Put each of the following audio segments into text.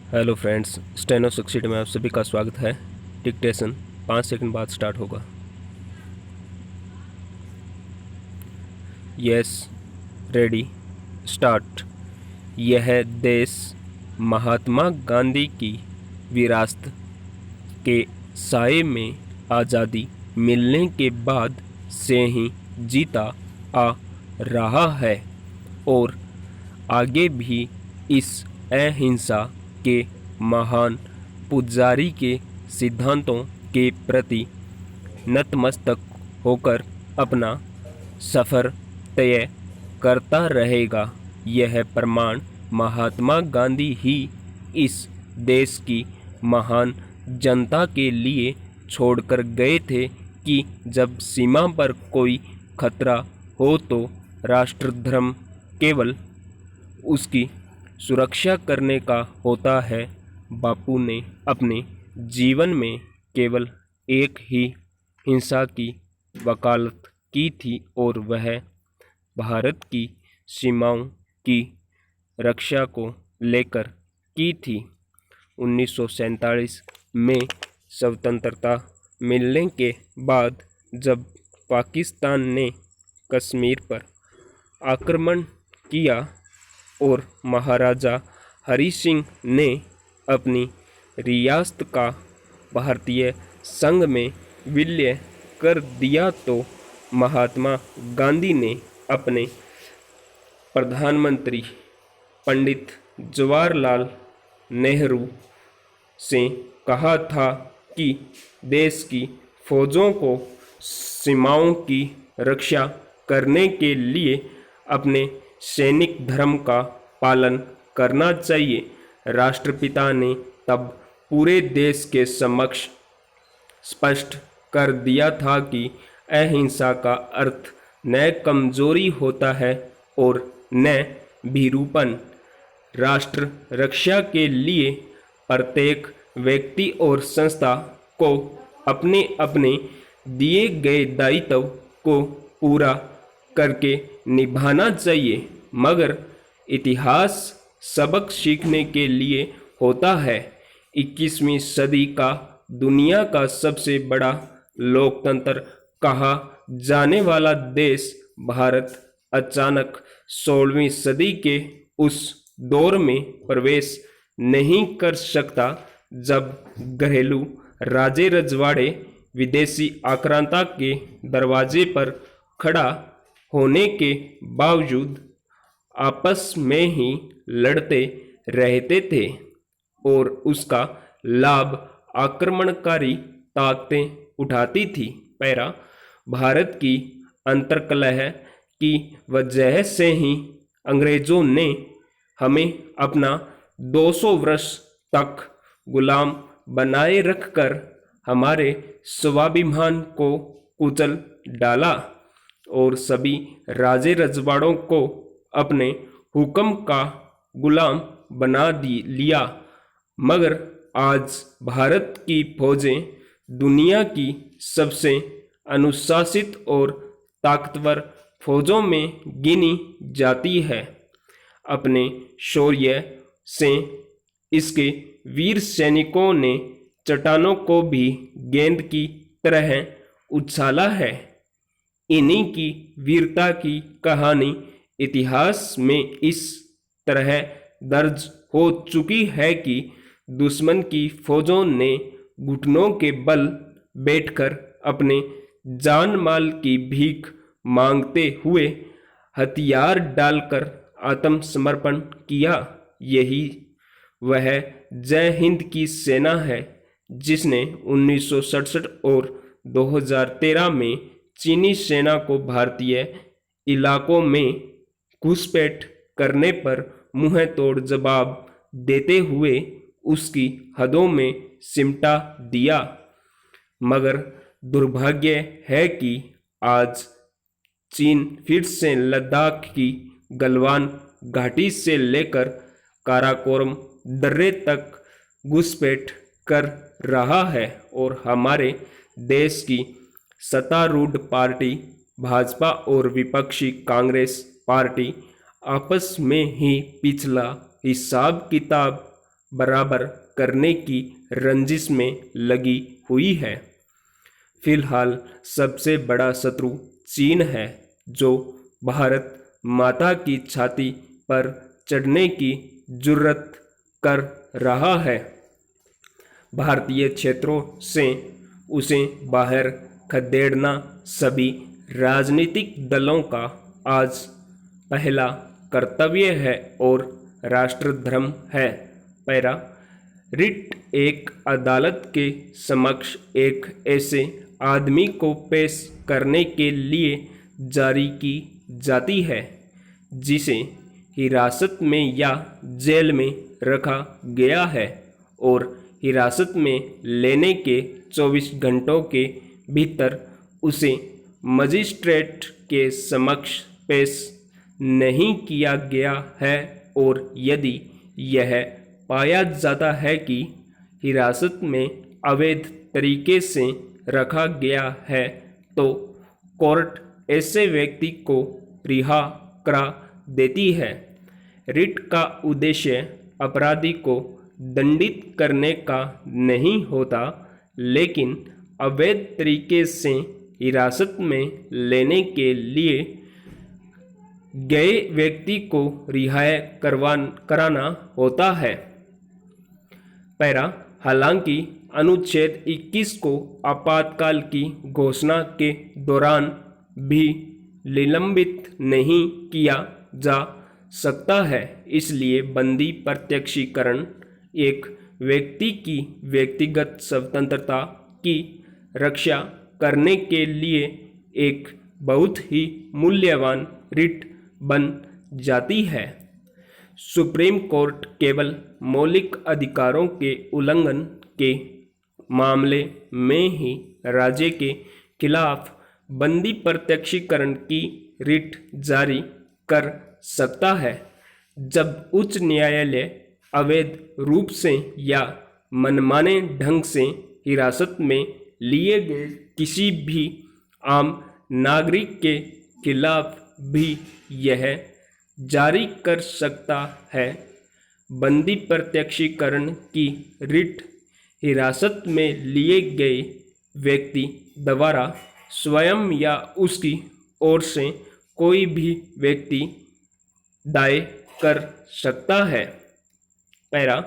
Hello friends, steno succeed में आप सभी का स्वागत है। डिक्टेशन 5 सेकंड बाद स्टार्ट होगा। Yes, ready, start. यह देश महात्मा गांधी की विरासत के साए में आज़ादी मिलने के बाद से ही जीता आ रहा है और आगे भी इस अहिंसा के महान पुजारी के सिद्धांतों के प्रति नतमस्तक होकर अपना सफ़र तय करता रहेगा। यह प्रमाण महात्मा गांधी ही इस देश की महान जनता के लिए छोड़कर गए थे कि जब सीमा पर कोई खतरा हो तो राष्ट्रधर्म केवल उसकी सुरक्षा करने का होता है। बापू ने अपने जीवन में केवल एक ही हिंसा की वकालत की थी और वह भारत की सीमाओं की रक्षा को लेकर की थी। 1947 में स्वतंत्रता मिलने के बाद जब पाकिस्तान ने कश्मीर पर आक्रमण किया और महाराजा हरि सिंह ने अपनी रियासत का भारतीय संघ में विलय कर दिया तो महात्मा गांधी ने अपने प्रधानमंत्री पंडित जवाहरलाल नेहरू से कहा था कि देश की फौजों को सीमाओं की रक्षा करने के लिए अपने सैनिक धर्म का पालन करना चाहिए। राष्ट्रपिता ने तब पूरे देश के समक्ष स्पष्ट कर दिया था कि अहिंसा का अर्थ न कमजोरी होता है और न भीरुपन। राष्ट्र रक्षा के लिए प्रत्येक व्यक्ति और संस्था को अपने अपने दिए गए दायित्व को पूरा करके निभाना चाहिए, मगर इतिहास सबक सीखने के लिए होता है। 21वीं सदी का दुनिया का सबसे बड़ा लोकतंत्र कहा जाने वाला देश भारत अचानक 16वीं सदी के उस दौर में प्रवेश नहीं कर सकता जब घरेलू राजे रजवाड़े विदेशी आक्रांता के दरवाजे पर खड़ा होने के बावजूद आपस में ही लड़ते रहते थे और उसका लाभ आक्रमणकारी ताकतें उठाती थी। पैरा भारत की अंतर्कलह की वजह से ही अंग्रेजों ने हमें अपना 200 वर्ष तक गुलाम बनाए रखकर हमारे स्वाभिमान को कुचल डाला और सभी राजे रजवाड़ों को अपने हुक्म का गुलाम बना लिया। मगर आज भारत की फौजें दुनिया की सबसे अनुशासित और ताकतवर फौजों में गिनी जाती है। अपने शौर्य से इसके वीर सैनिकों ने चट्टानों को भी गेंद की तरह उछाला है। इन्हीं की वीरता की कहानी इतिहास में इस तरह दर्ज हो चुकी है कि दुश्मन की फौजों ने घुटनों के बल बैठकर अपने जान माल की भीख मांगते हुए हथियार डालकर आत्मसमर्पण किया। यही वह जय हिंद की सेना है जिसने 1967 और 2013 में चीनी सेना को भारतीय इलाकों में घुसपैठ करने पर मुंह तोड़ जवाब देते हुए उसकी हदों में सिमटा दिया। मगर दुर्भाग्य है कि आज चीन फिर से लद्दाख की गलवान घाटी से लेकर काराकोरम दर्रे तक घुसपैठ कर रहा है और हमारे देश की सत्तारूढ़ पार्टी भाजपा और विपक्षी कांग्रेस पार्टी आपस में ही पिछला हिसाब किताब बराबर करने की रंजिश में लगी हुई है। फिलहाल सबसे बड़ा शत्रु चीन है, जो भारत माता की छाती पर चढ़ने की जुर्रत कर रहा है। भारतीय क्षेत्रों से उसे बाहर खदेड़ना सभी राजनीतिक दलों का आज पहला कर्तव्य है और राष्ट्रधर्म है। पैरा रिट एक अदालत के समक्ष एक ऐसे आदमी को पेश करने के लिए जारी की जाती है जिसे हिरासत में या जेल में रखा गया है और हिरासत में लेने के 24 घंटों के भीतर उसे मजिस्ट्रेट के समक्ष पेश नहीं किया गया है और यदि यह पाया जाता है कि हिरासत में अवैध तरीके से रखा गया है तो कोर्ट ऐसे व्यक्ति को रिहा करा देती है। रिट का उद्देश्य अपराधी को दंडित करने का नहीं होता, लेकिन अवैध तरीके से हिरासत में लेने के लिए गए व्यक्ति को रिहाई कराना होता है। पैरा हालांकि अनुच्छेद 21 को आपातकाल की घोषणा के दौरान भी निलंबित नहीं किया जा सकता है, इसलिए बंदी प्रत्यक्षीकरण एक व्यक्ति की व्यक्तिगत स्वतंत्रता की रक्षा करने के लिए एक बहुत ही मूल्यवान रिट बन जाती है। सुप्रीम कोर्ट केवल मौलिक अधिकारों के उल्लंघन के मामले में ही राज्य के खिलाफ बंदी प्रत्यक्षीकरण की रिट जारी कर सकता है। जब उच्च न्यायालय अवैध रूप से या मनमाने ढंग से हिरासत में लिए गए किसी भी आम नागरिक के खिलाफ भी यह जारी कर सकता है। बंदी प्रत्यक्षीकरण की रिट हिरासत में लिए गए व्यक्ति द्वारा स्वयं या उसकी ओर से कोई भी व्यक्ति दायर कर सकता है। पैरा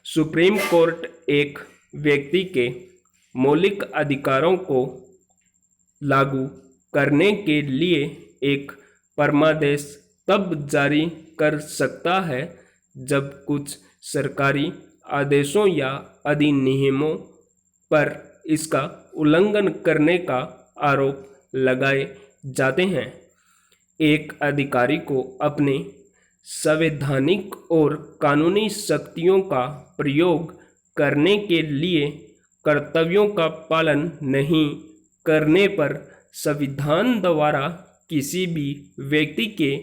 सुप्रीम कोर्ट एक व्यक्ति के मौलिक अधिकारों को लागू करने के लिए एक परमादेश तब जारी कर सकता है जब कुछ सरकारी आदेशों या अधिनियमों पर इसका उल्लंघन करने का आरोप लगाए जाते हैं। एक अधिकारी को अपने संवैधानिक और कानूनी शक्तियों का प्रयोग करने के लिए कर्तव्यों का पालन नहीं करने पर संविधान द्वारा किसी भी व्यक्ति के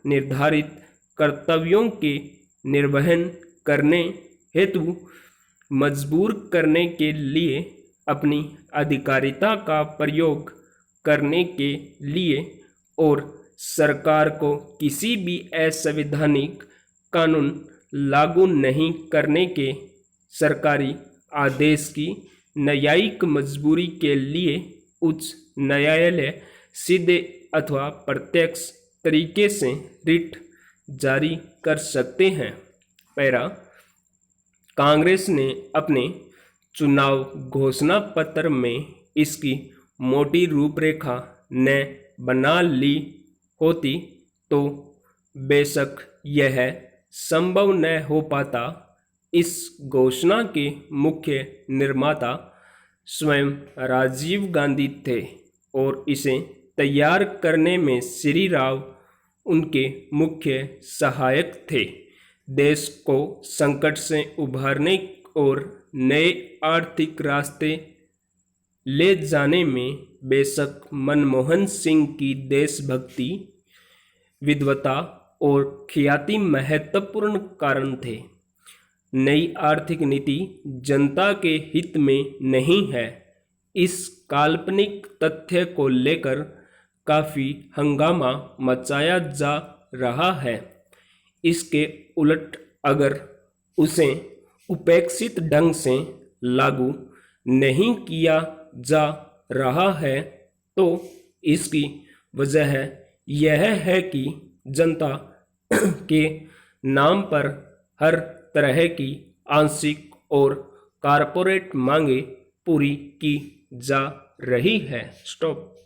निर्धारित कर्तव्यों के निर्वहन करने हेतु मजबूर करने के लिए अपनी अधिकारिता का प्रयोग करने के लिए और सरकार को किसी भी असंवैधानिक कानून लागू नहीं करने के सरकारी आदेश की न्यायिक मजबूरी के लिए उच्च न्यायालय सीधे अथवा प्रत्यक्ष तरीके से रिट जारी कर सकते हैं। पैरा कांग्रेस ने अपने चुनाव घोषणा पत्र में इसकी मोटी रूपरेखा न बना ली होती तो बेशक यह संभव न हो पाता। इस घोषणा के मुख्य निर्माता स्वयं राजीव गांधी थे और इसे तैयार करने में श्री राव उनके मुख्य सहायक थे। देश को संकट से उभारने और नए आर्थिक रास्ते ले जाने में बेशक मनमोहन सिंह की देशभक्ति, विद्वता और ख्याति महत्वपूर्ण कारण थे। नई आर्थिक नीति जनता के हित में नहीं है। इस काल्पनिक तथ्य को लेकर काफ़ी हंगामा मचाया जा रहा है। इसके उलट अगर उसे उपेक्षित ढंग से लागू नहीं किया जा रहा है तो इसकी वजह यह है कि जनता के नाम पर हर तरह की आंशिक और कारपोरेट मांगे पूरी की जा रही है। स्टॉप।